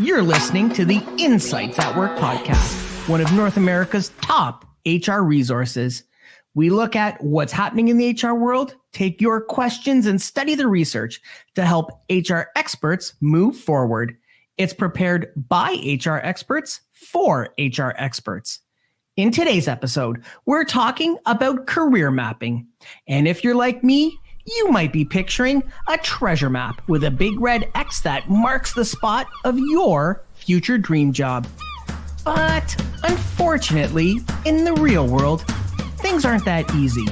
You're listening to the Insights at Work podcast, one of North America's top HR resources. We look at what's happening in the HR world, take your questions, and study the research to help HR experts move forward. It's prepared by HR experts for HR experts. In today's episode, we're talking about career mapping. And if you're like me, you might be picturing a treasure map with a big red X that marks the spot of your future dream job. But unfortunately, in the real world, things aren't that easy.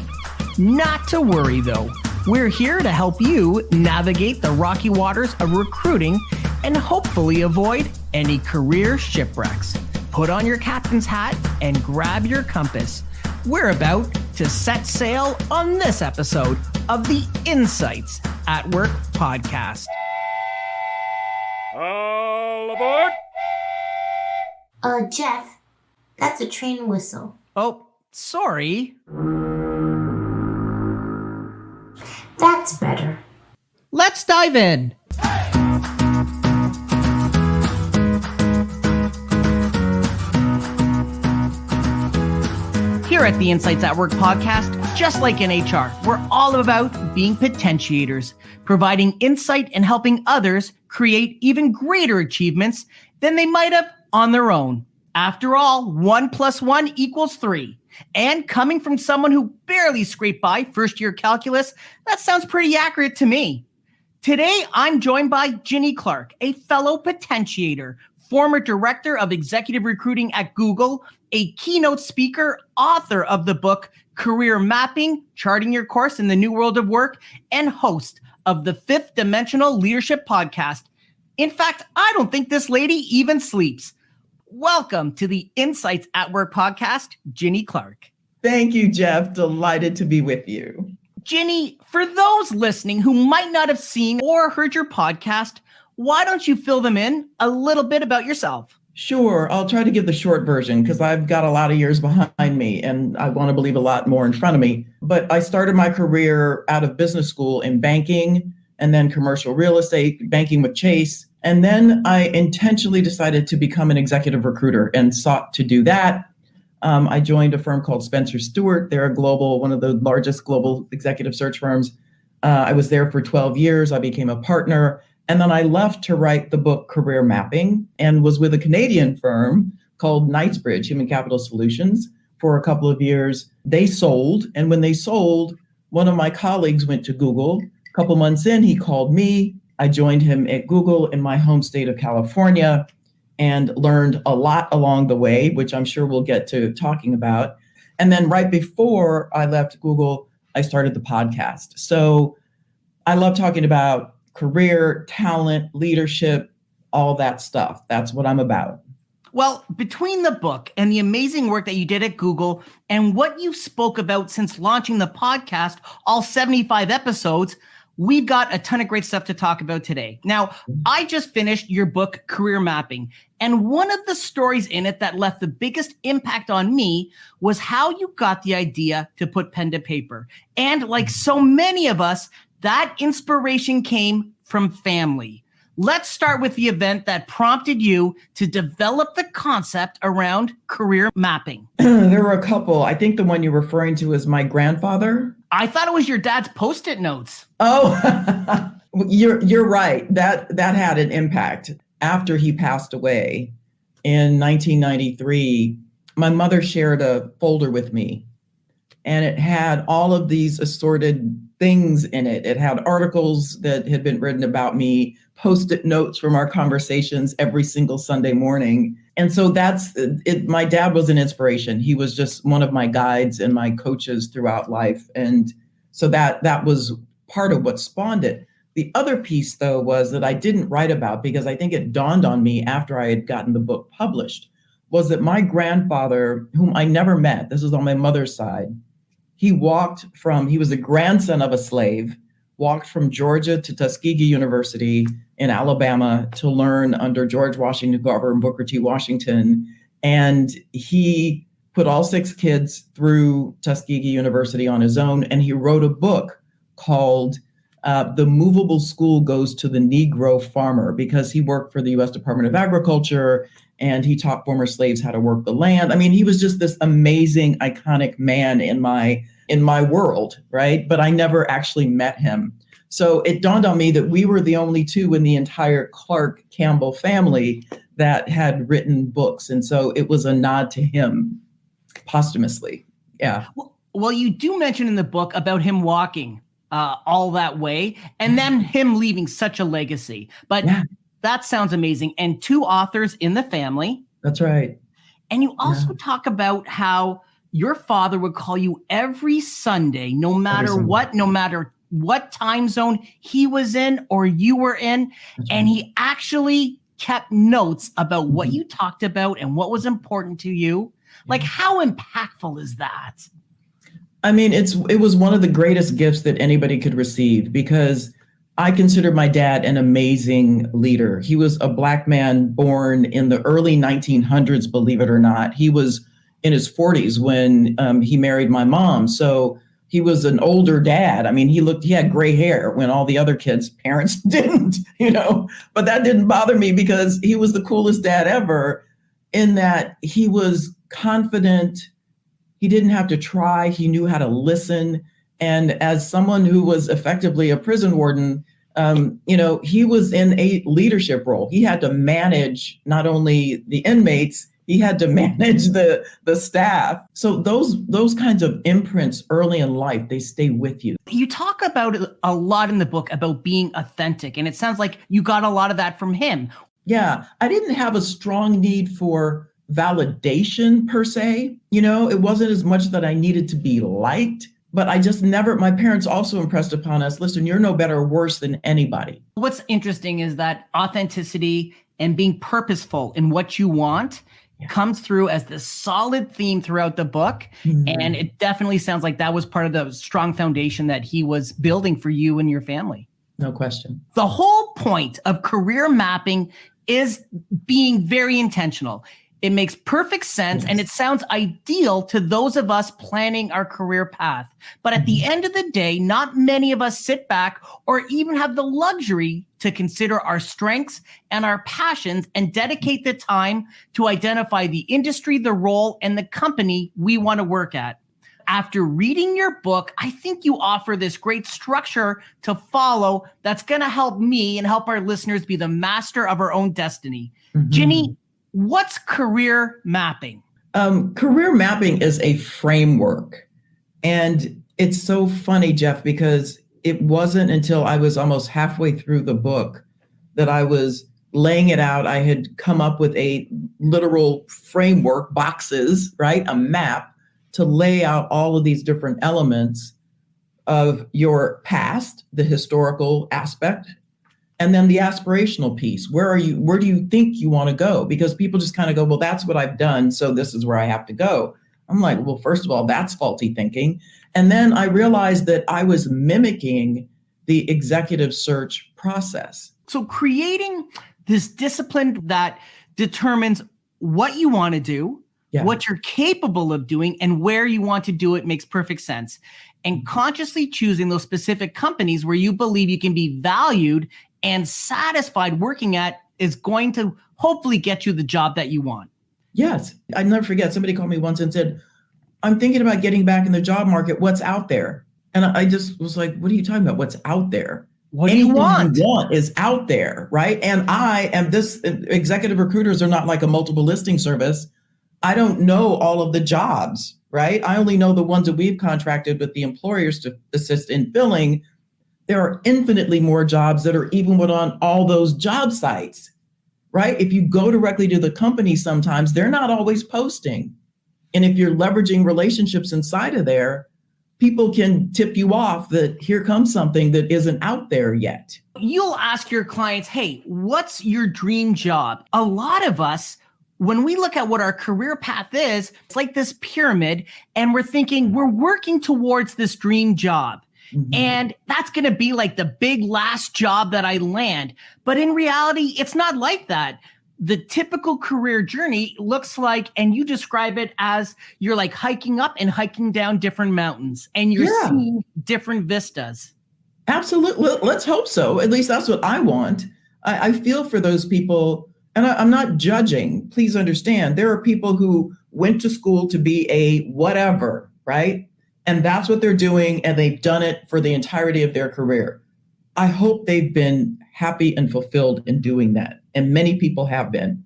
Not to worry though. We're here to help you navigate the rocky waters of recruiting and hopefully avoid any career shipwrecks. Put on your captain's hat and grab your compass. We're about to set sail on this episode of the Insights at Work podcast. All aboard! Jeff, that's a train whistle. Oh, sorry. That's better. Let's dive in. Here at the Insights at Work podcast, just like in HR, we're all about being potentiators, providing insight and helping others create even greater achievements than they might have on their own. After all, 1 + 1 = 3. And coming from someone who barely scraped by first-year calculus, that sounds pretty accurate to me. Today, I'm joined by Ginny Clarke, a fellow potentiator, former director of executive recruiting at Google, a keynote speaker, author of the book Career Mapping, Charting Your Course in the New World of Work, and host of the Fifth Dimensional Leadership podcast. In fact, I don't think this lady even sleeps. Welcome to the Insights at Work podcast, Ginny Clarke. Thank you, Jeff. Delighted to be with you. Ginny, for those listening who might not have seen or heard your podcast, why don't you fill them in a little bit about yourself? Sure. I'll try to give the short version because I've got a lot of years behind me and I want to believe a lot more in front of me. But I started my career out of business school in banking and then commercial real estate, banking with Chase. And then I intentionally decided to become an executive recruiter and sought to do that. I joined a firm called Spencer Stuart. They're one of the largest global executive search firms. I was there for 12 years. I became a partner. And then I left to write the book Career Mapping and was with a Canadian firm called Knightsbridge Human Capital Solutions for a couple of years. They sold. And when they sold, one of my colleagues went to Google. A couple months in, he called me. I joined him at Google in my home state of California and learned a lot along the way, which I'm sure we'll get to talking about. And then right before I left Google, I started the podcast. So I love talking about career, talent, leadership, all that stuff. That's what I'm about. Well, between the book and the amazing work that you did at Google and what you've spoke about since launching the podcast, all 75 episodes, we've got a ton of great stuff to talk about today. Now, I just finished your book, Career Mapping, and one of the stories in it that left the biggest impact on me was how you got the idea to put pen to paper. And like so many of us, that inspiration came from family. Let's start with the event that prompted you to develop the concept around career mapping. There were a couple. I think the one you're referring to is my grandfather. I thought it was your dad's Post-it notes. Oh, you're right. That had an impact. After he passed away in 1993, my mother shared a folder with me, and it had all of these assorted things in it. It had articles that had been written about me, Post-it notes from our conversations every single Sunday morning. And so that's it. My dad was an inspiration. He was just one of my guides and my coaches throughout life. And so that was part of what spawned it. The other piece, though, was that I didn't write about because I think it dawned on me after I had gotten the book published, was that my grandfather, whom I never met, this is on my mother's side, he was a grandson of a slave, walked from Georgia to Tuskegee University in Alabama to learn under George Washington Carver and Booker T. Washington. And he put all 6 kids through Tuskegee University on his own. And he wrote a book called The movable school goes to the Negro farmer because he worked for the U.S. Department of Agriculture and he taught former slaves how to work the land. I mean, he was just this amazing, iconic man in my world, right? But I never actually met him. So it dawned on me that we were the only two in the entire Clarke Campbell family that had written books. And so it was a nod to him posthumously. Yeah. Well, you do mention in the book about him walking all that way and then him leaving such a legacy. But that sounds amazing. And 2 authors in the family. That's right. And you also talk about how your father would call you every Sunday, no matter what time zone he was in or you were in. That's and right. he actually kept notes about what you talked about and what was important to you. Like, how impactful is that? I mean, it was one of the greatest gifts that anybody could receive because I consider my dad an amazing leader. He was a Black man born in the early 1900s, believe it or not. He was in his 40s when he married my mom. So he was an older dad. I mean, he had gray hair when all the other kids' parents didn't, but that didn't bother me because he was the coolest dad ever in that he was confident. He didn't have to try. He knew how to listen. And as someone who was effectively a prison warden, he was in a leadership role. He had to manage not only the inmates, he had to manage the staff. So those kinds of imprints early in life, they stay with you. You talk about it a lot in the book about being authentic, and it sounds like you got a lot of that from him. Yeah, I didn't have a strong need for validation per se. It wasn't as much that I needed to be liked, but my parents also impressed upon us, listen, you're no better or worse than anybody. What's interesting is that authenticity and being purposeful in what you want comes through as this solid theme throughout the book. Mm-hmm. And it definitely sounds like that was part of the strong foundation that he was building for you and your family. No question. The whole point of career mapping is being very intentional. It makes perfect sense, and it sounds ideal to those of us planning our career path. But at the end of the day, not many of us sit back or even have the luxury to consider our strengths and our passions and dedicate the time to identify the industry, the role, and the company we want to work at. After reading your book, I think you offer this great structure to follow that's going to help me and help our listeners be the master of our own destiny. Mm-hmm. Ginny, what's career mapping? Career mapping is a framework. And it's so funny, Jeff, because it wasn't until I was almost halfway through the book that I was laying it out. I had come up with a literal framework, boxes, right? A map to lay out all of these different elements of your past, the historical aspect, and then the aspirational piece. Where do you think you want to go? Because people just kind of go, well, that's what I've done, so this is where I have to go. I'm like, well, first of all, that's faulty thinking. And then I realized that I was mimicking the executive search process. So creating this discipline that determines what you want to do, what you're capable of doing, and where you want to do it makes perfect sense. And consciously choosing those specific companies where you believe you can be valued and satisfied working at is going to hopefully get you the job that you want. Yes. I'll never forget. Somebody called me once and said, I'm thinking about getting back in the job market. What's out there? And I just was like, what are you talking about? What's out there? What do you want? Anything you want is out there, right? And I am executive recruiters are not like a multiple listing service. I don't know all of the jobs, right? I only know the ones that we've contracted with the employers to assist in filling. There are infinitely more jobs that are even on all those job sites, right? If you go directly to the company, sometimes they're not always posting. And if you're leveraging relationships inside of there, people can tip you off that here comes something that isn't out there yet. You'll ask your clients, hey, what's your dream job? A lot of us, when we look at what our career path is, it's like this pyramid, and we're thinking we're working towards this dream job. Mm-hmm. And that's going to be like the big last job that I land. But in reality, it's not like that. The typical career journey looks like, and you describe it as you're like hiking up and hiking down different mountains, and you're seeing different vistas. Absolutely. Let's hope so. At least that's what I want. I feel for those people, and I'm not judging. Please understand, there are people who went to school to be a whatever, right? And that's what they're doing, and they've done it for the entirety of their career. I hope they've been happy and fulfilled in doing that. And many people have been.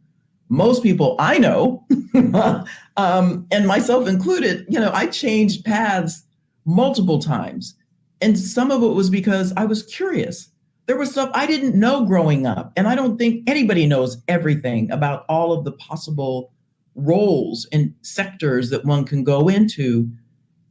Most people I know, and myself included, I changed paths multiple times. And some of it was because I was curious. There was stuff I didn't know growing up. And I don't think anybody knows everything about all of the possible roles and sectors that one can go into.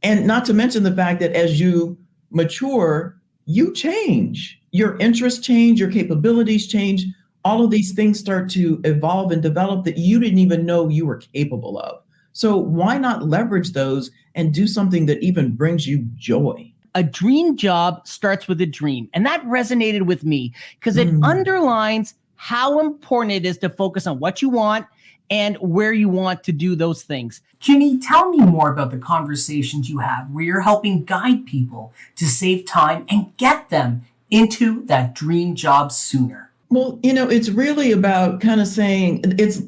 And not to mention the fact that as you mature, you change. Your interests change, your capabilities change. All of these things start to evolve and develop that you didn't even know you were capable of. So why not leverage those and do something that even brings you joy? A dream job starts with a dream. And that resonated with me because it underlines how important it is to focus on what you want and where you want to do those things. Ginny, tell me more about the conversations you have where you're helping guide people to save time and get them into that dream job sooner. Well, it's really about kind of saying it's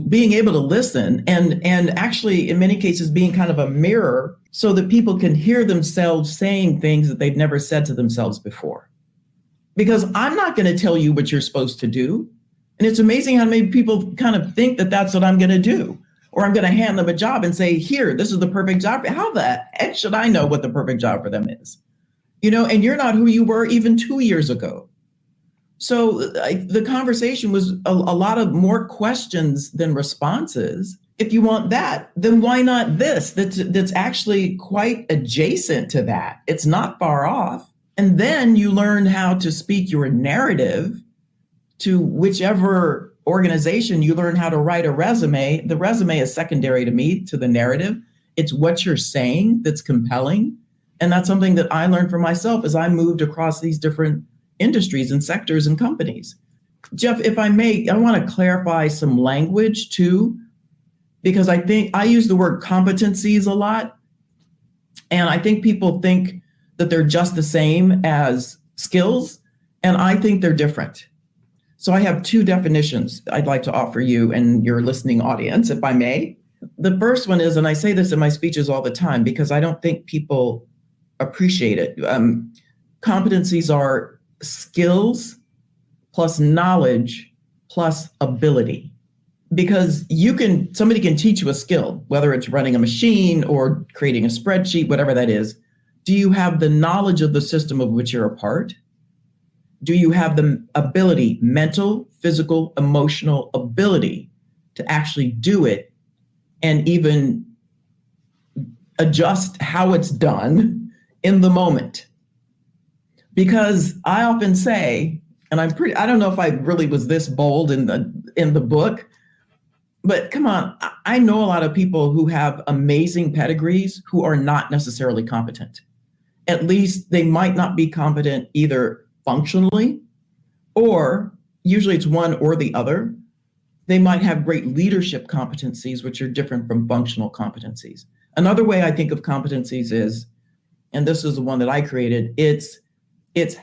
being able to listen and actually in many cases being kind of a mirror so that people can hear themselves saying things that they've never said to themselves before. Because I'm not going to tell you what you're supposed to do. And it's amazing how many people kind of think that that's what I'm going to do. Or I'm going to hand them a job and say, here, this is the perfect job. How the heck should I know what the perfect job for them is? And you're not who you were even 2 years ago. So the conversation was a lot of more questions than responses. If you want that, then why not this? That's actually quite adjacent to that. It's not far off. And then you learn how to speak your narrative to whichever organization. You learn how to write a resume. The resume is secondary to me, to the narrative. It's what you're saying that's compelling. And that's something that I learned for myself as I moved across these different industries and sectors and companies. Jeff, if I may, I want to clarify some language too, because I think I use the word competencies a lot. And I think people think that they're just the same as skills. And I think they're different. So I have two definitions I'd like to offer you and your listening audience, if I may. The first one is, and I say this in my speeches all the time because I don't think people appreciate it. Competencies are skills plus knowledge plus ability. Because somebody can teach you a skill, whether it's running a machine or creating a spreadsheet, whatever that is. Do you have the knowledge of the system of which you're a part? Do you have the ability, mental, physical, emotional ability to actually do it and even adjust how it's done in the moment? Because I often say, and I don't know if I really was this bold in the book, but come on, I know a lot of people who have amazing pedigrees who are not necessarily competent. At least they might not be competent either functionally, or usually it's one or the other. They might have great leadership competencies, which are different from functional competencies. Another way I think of competencies is, and this is the one that I created, it's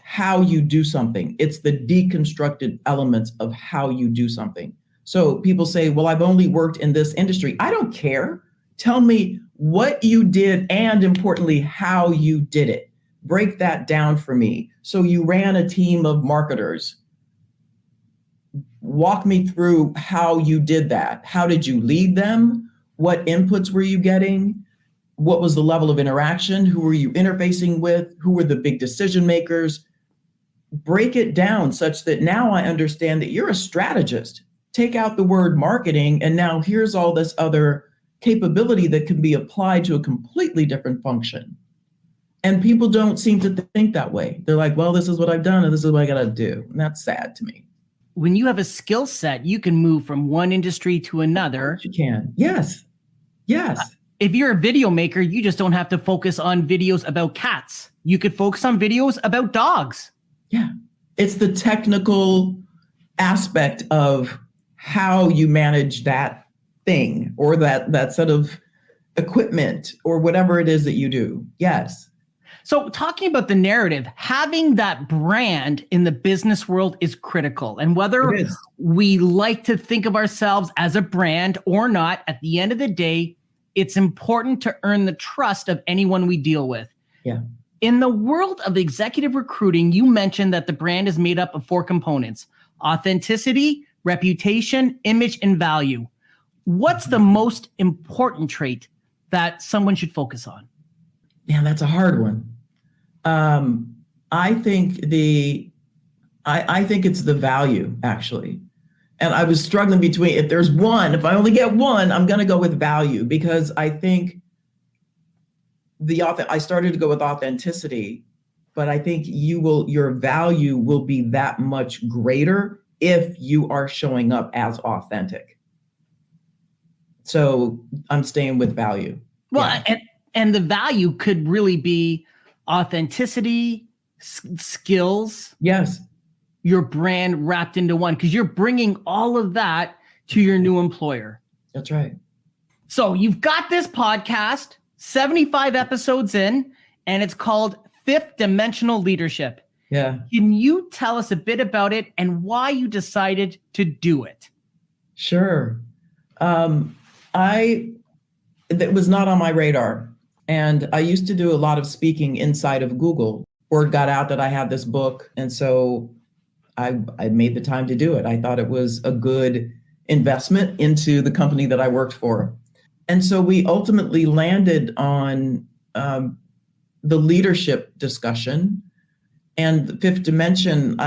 how you do something. It's the deconstructed elements of how you do something. So people say, well, I've only worked in this industry. I don't care. Tell me what you did and importantly, how you did it. Break that down for me. So you ran a team of marketers. Walk me through how you did that. How did you lead them? What inputs were you getting? What was the level of interaction? Who were you interfacing with? Who were the big decision makers? Break it down such that now I understand that you're a strategist. Take out the word marketing, and now here's all this other capability that can be applied to a completely different function. And people don't seem to think that way. They're like, well, this is what I've done, and this is what I got to do. And that's sad to me. When you have a skill set, you can move from one industry to another. You can. Yes. Yes. If you're a video maker, you just don't have to focus on videos about cats. You could focus on videos about dogs. Yeah. It's the technical aspect of how you manage that thing or that set of equipment or whatever it is that you do. Yes. So talking about the narrative, having that brand in the business world is critical. And whether we like to think of ourselves as a brand or not, at the end of the day, it's important to earn the trust of anyone we deal with. Yeah. In the world of executive recruiting, you mentioned that the brand is made up of 4 components: authenticity, reputation, image, and value. What's the most important trait that someone should focus on? Yeah, that's a hard one. I think I think it's the value, actually. And I was struggling between, if I only get one, I'm going to go with value, because I think I started to go with authenticity, but I think your value will be that much greater if you are showing up as authentic. So I'm staying with value. Well, yeah. And the value could really be authenticity, skills. Yes. Your brand wrapped into one, because you're bringing all of that to your new employer. That's right. So you've got this podcast, 75 episodes in, and it's called Fifth Dimensional Leadership. Yeah. Can you tell us a bit about it and why you decided to do it? Sure. That was not on my radar. And I used to do a lot of speaking inside of Google. Word got out that I had this book. And so I made the time to do it. I thought it was a good investment into the company that I worked for. And so we ultimately landed on the leadership discussion. And the fifth dimension,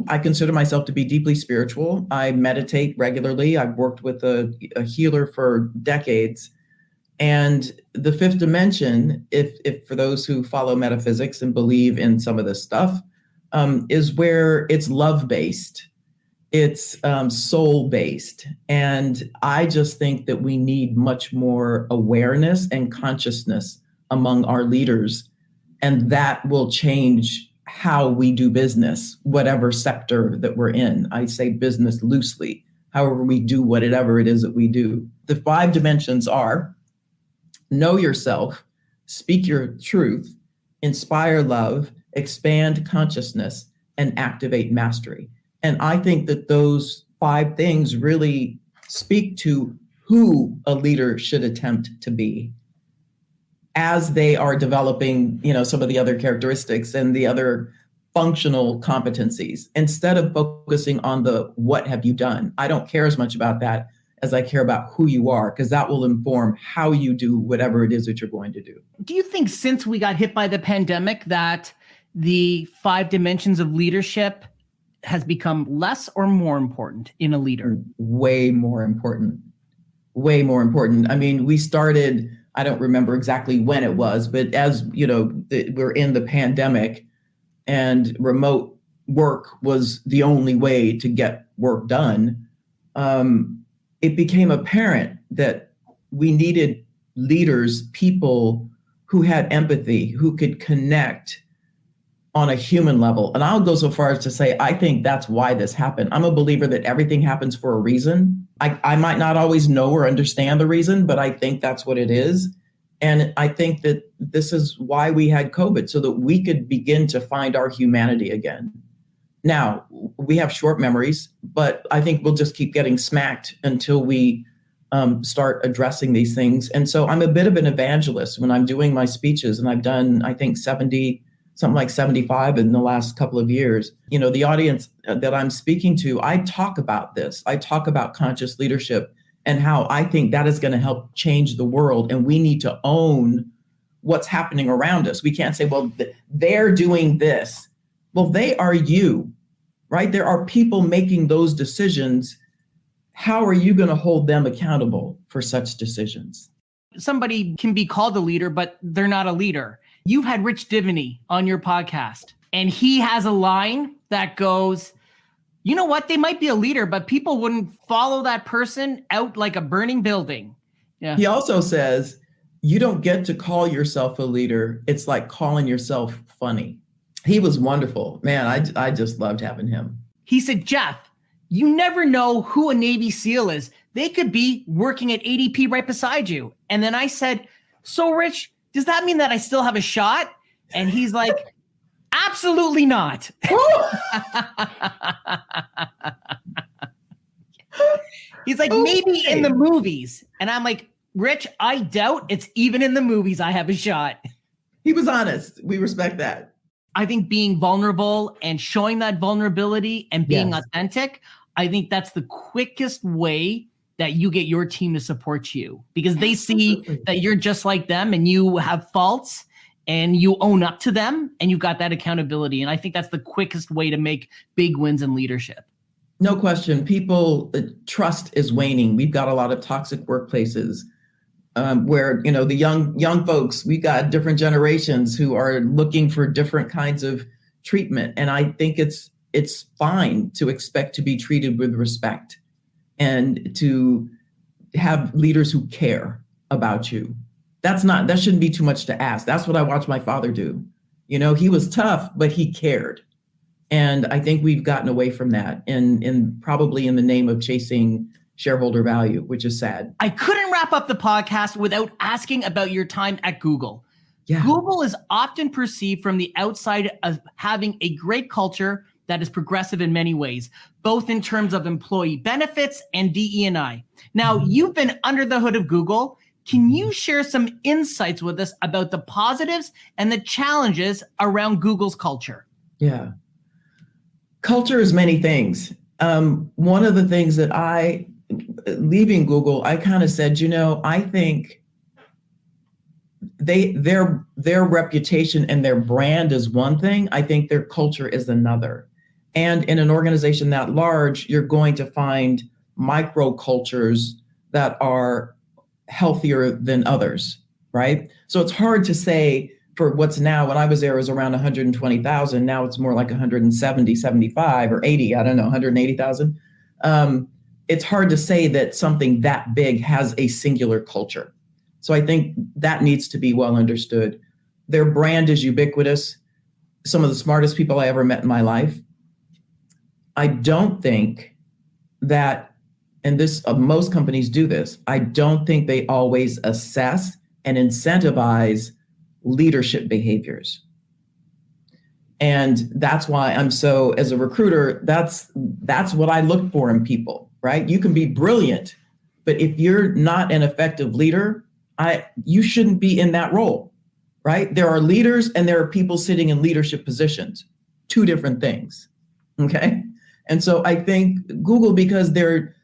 I consider myself to be deeply spiritual. I meditate regularly. I've worked with a healer for decades. And the fifth dimension, if for those who follow metaphysics and believe in some of this stuff, is where it's love-based, it's soul-based. And I just think that we need much more awareness and consciousness among our leaders. And that will change how we do business, whatever sector that we're in. I say business loosely, however we do whatever it is that we do. The 5 dimensions are: know yourself, speak your truth, inspire love, expand consciousness, and activate mastery. And I think that those 5 things really speak to who a leader should attempt to be as they are developing, some of the other characteristics and the other functional competencies, instead of focusing on the what have you done. I don't care as much about that as I care about who you are, because that will inform how you do whatever it is that you're going to do. Do you think since we got hit by the pandemic that the 5 dimensions of leadership has become less or more important in a leader? Way more important. Way more important. I mean, we started, I don't remember exactly when it was, but as we're in the pandemic and remote work was the only way to get work done, it became apparent that we needed leaders, people who had empathy, who could connect on a human level. And I'll go so far as to say, I think that's why this happened. I'm a believer that everything happens for a reason. I might not always know or understand the reason, but I think that's what it is. And I think that this is why we had COVID, so that we could begin to find our humanity again. Now, we have short memories, but I think we'll just keep getting smacked until we start addressing these things. And so I'm a bit of an evangelist when I'm doing my speeches, and I've done, I think, 75 in the last couple of years. The audience that I'm speaking to, I talk about this. I talk about conscious leadership and how I think that is going to help change the world. And we need to own what's happening around us. We can't say, well, they're doing this. Well, they are you, right? There are people making those decisions. How are you going to hold them accountable for such decisions? Somebody can be called a leader, but they're not a leader. You've had Rich Diviney on your podcast, and he has a line that goes, you know what? They might be a leader, but people wouldn't follow that person out like a burning building. Yeah. He also says, you don't get to call yourself a leader. It's like calling yourself funny. He was wonderful. Man, I just loved having him. He said, Jeff, you never know who a Navy SEAL is. They could be working at ADP right beside you. And then I said, so Rich, does that mean that I still have a shot? And he's like, absolutely not. He's like, maybe in the movies. And I'm like, Rich, I doubt it's even in the movies I have a shot. He was honest. We respect that. I think being vulnerable and showing that vulnerability and being authentic, I think that's the quickest way that you get your team to support you, because they see that you're just like them and you have faults and you own up to them and you've got that accountability. And I think that's the quickest way to make big wins in leadership. No question. People, trust is waning. We've got a lot of toxic workplaces where, the young folks, we've got different generations who are looking for different kinds of treatment. And I think it's fine to expect to be treated with respect and to have leaders who care about you. That shouldn't be too much to ask. That's what I watched my father do. He was tough, but he cared. And I think we've gotten away from that and probably in the name of chasing shareholder value, which is sad. I couldn't wrap up the podcast without asking about your time at Google. Yeah. Google is often perceived from the outside as having a great culture that is progressive in many ways, both in terms of employee benefits and DE&I. Now, you've been under the hood of Google. Can you share some insights with us about the positives and the challenges around Google's culture? Yeah. Culture is many things. One of the things that leaving Google, I kind of said, I think their reputation and their brand is one thing. I think their culture is another. And in an organization that large, you're going to find micro cultures that are healthier than others, right? So it's hard to say for what's now, when I was there, it was around 120,000. Now it's more like 170, 75 or 80, I don't know, 180,000. It's hard to say that something that big has a singular culture. So I think that needs to be well understood. Their brand is ubiquitous. Some of the smartest people I ever met in my life. I don't think that, and this most companies do this, I don't think they always assess and incentivize leadership behaviors. And that's why as a recruiter, that's what I look for in people, right? You can be brilliant, but if you're not an effective leader, you shouldn't be in that role, right? There are leaders and there are people sitting in leadership positions, two different things, okay? And so I think Google, because they're,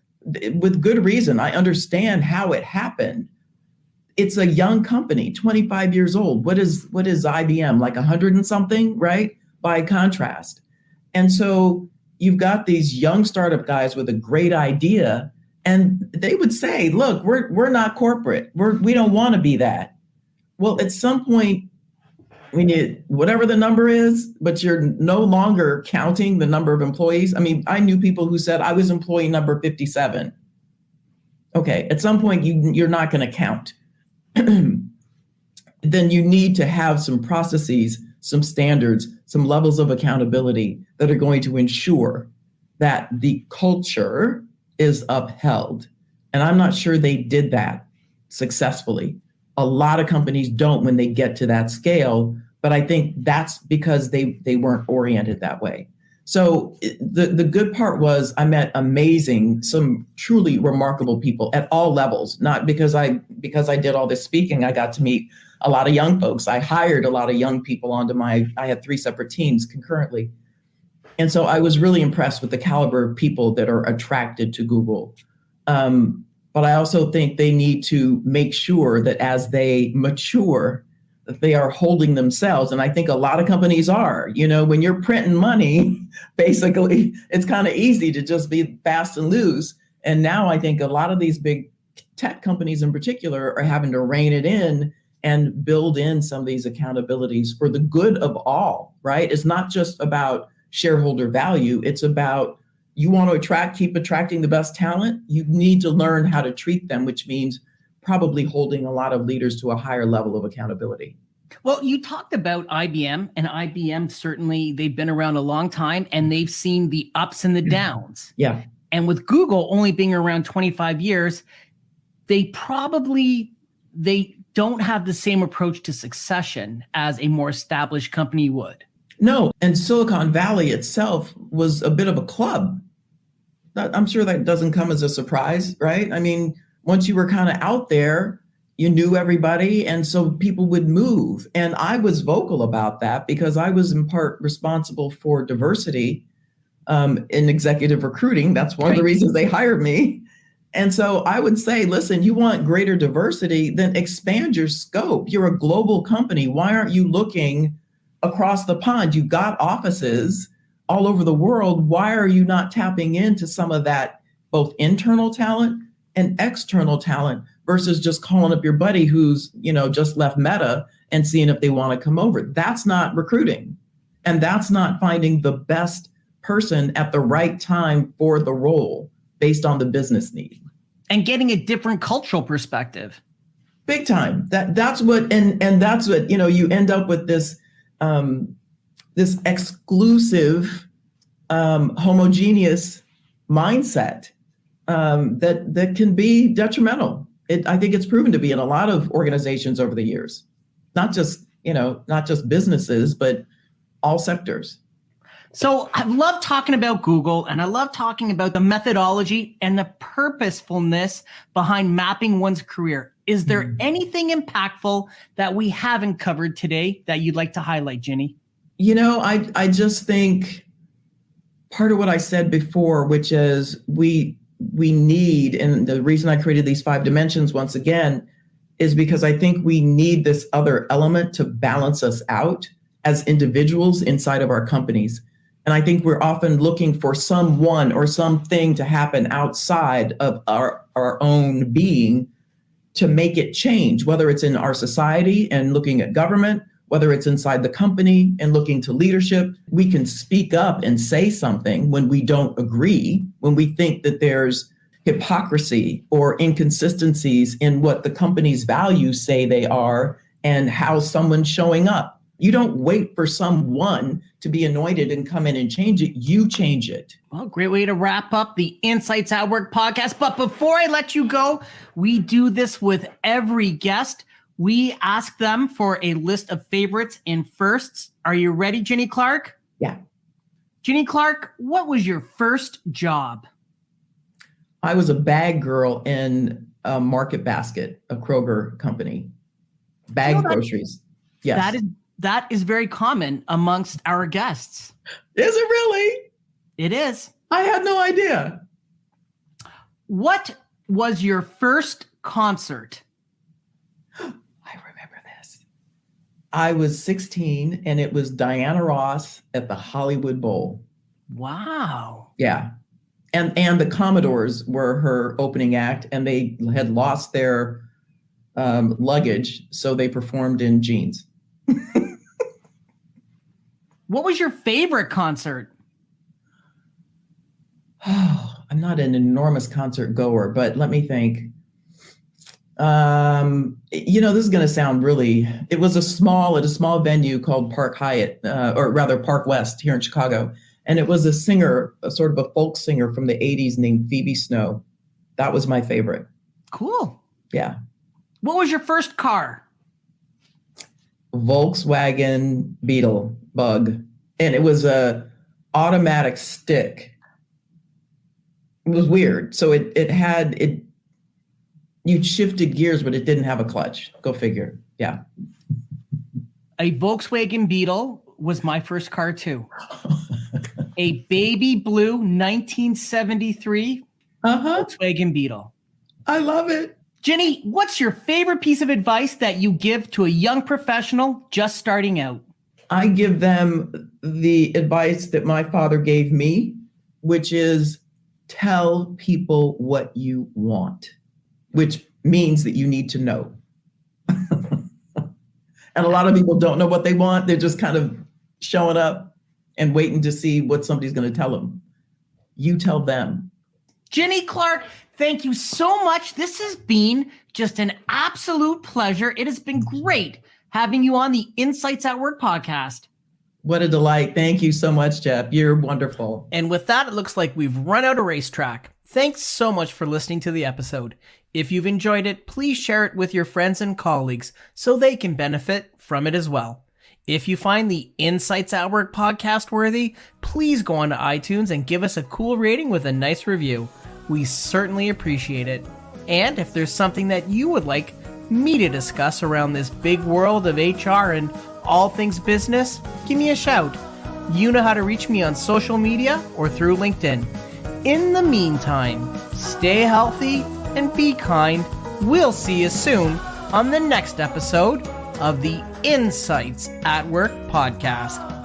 with good reason, I understand how it happened. It's a young company, 25 years old. What is IBM, like 100 and something, right? By contrast. And so you've got these young startup guys with a great idea, and they would say, look, we're not corporate. We don't want to be that. Well, at some point, whatever the number is, but you're no longer counting the number of employees. I mean, I knew people who said I was employee number 57. Okay, at some point you're not going to count. Then you need to have some processes, some standards, some levels of accountability that are going to ensure that the culture is upheld. And I'm not sure they did that successfully. A lot of companies don't when they get to that scale, but I think that's because they weren't oriented that way. So the good part was I met some truly remarkable people at all levels, not because I did all this speaking, I got to meet a lot of young folks. I hired a lot of young people I had 3 separate teams concurrently. And so I was really impressed with the caliber of people that are attracted to Google. But I also think they need to make sure that as they mature, that they are holding themselves. And I think a lot of companies are, when you're printing money, basically, it's kind of easy to just be fast and loose. And now I think a lot of these big tech companies in particular are having to rein it in and build in some of these accountabilities for the good of all, right? It's not just about shareholder value. It's about, you want to keep attracting the best talent, you need to learn how to treat them, which means probably holding a lot of leaders to a higher level of accountability. Well, you talked about IBM, and IBM, certainly they've been around a long time and they've seen the ups and the downs. Yeah. And with Google only being around 25 years, they don't have the same approach to succession as a more established company would. No, and Silicon Valley itself was a bit of a club. I'm sure that doesn't come as a surprise, right? I mean, once you were kind of out there, you knew everybody, and so people would move. And I was vocal about that because I was in part responsible for diversity in executive recruiting. That's one of the reasons they hired me. And so I would say, listen, you want greater diversity, then expand your scope. You're a global company. Why aren't you looking across the pond? You've got offices all over the world. Why are you not tapping into some of that, both internal talent and external talent, versus just calling up your buddy who's, just left Meta and seeing if they want to come over? That's not recruiting. And that's not finding the best person at the right time for the role based on the business need. And getting a different cultural perspective. Big time. That's what, and that's what, you end up with this, this exclusive, homogeneous mindset that can be detrimental. I think it's proven to be in a lot of organizations over the years, not just businesses, but all sectors. So I love talking about Google, and I love talking about the methodology and the purposefulness behind mapping one's career. Is there anything impactful that we haven't covered today that you'd like to highlight, Ginny? I just think part of what I said before, which is we need, and the reason I created these 5 dimensions once again, is because I think we need this other element to balance us out as individuals inside of our companies. And I think we're often looking for someone or something to happen outside of our own being to make it change, whether it's in our society and looking at government, whether it's inside the company and looking to leadership. We can speak up and say something when we don't agree, when we think that there's hypocrisy or inconsistencies in what the company's values say they are and how someone's showing up. You don't wait for someone to be anointed and come in and change it. You change it. Well, great way to wrap up the Insights at Work podcast. But before I let you go, we do this with every guest. We ask them for a list of favorites and firsts. Are you ready, Ginny Clarke? Yeah. Ginny Clarke, what was your first job? I was a bag girl in a Market Basket, a Kroger company. Bag groceries. Yes. That is very common amongst our guests. Is it really? It is. I had no idea. What was your first concert? I remember this. I was 16 and it was Diana Ross at the Hollywood Bowl. Wow. Yeah. And the Commodores were her opening act, and they had lost their luggage, so they performed in jeans. What was your favorite concert? Oh, I'm not an enormous concert goer, but let me think. This is going to sound it was at a small venue called Park Hyatt, or rather Park West here in Chicago. And it was a singer, a sort of a folk singer from the 80s named Phoebe Snow. That was my favorite. Cool. Yeah. What was your first car? Volkswagen Beetle Bug. And it was a automatic stick. It was weird. So you shifted gears, but it didn't have a clutch. Go figure. Yeah. A Volkswagen Beetle was my first car too. A baby blue 1973 Volkswagen Beetle. I love it. Ginny, what's your favorite piece of advice that you give to a young professional just starting out? I give them the advice that my father gave me, which is tell people what you want, which means that you need to know. And a lot of people don't know what they want. They're just kind of showing up and waiting to see what somebody's going to tell them. You tell them. Ginny Clarke, thank you so much. This has been just an absolute pleasure. It has been great having you on the Insights at Work podcast. What a delight. Thank you so much, Jeff. You're wonderful. And with that, it looks like we've run out of racetrack. Thanks so much for listening to the episode. If you've enjoyed it, please share it with your friends and colleagues so they can benefit from it as well. If you find the Insights at Work podcast worthy, please go on to iTunes and give us a cool rating with a nice review. We certainly appreciate it. And if there's something that you would like me to discuss around this big world of HR and all things business, give me a shout. You know how to reach me on social media or through LinkedIn. In the meantime, stay healthy and be kind. We'll see you soon on the next episode of the Insights at Work podcast.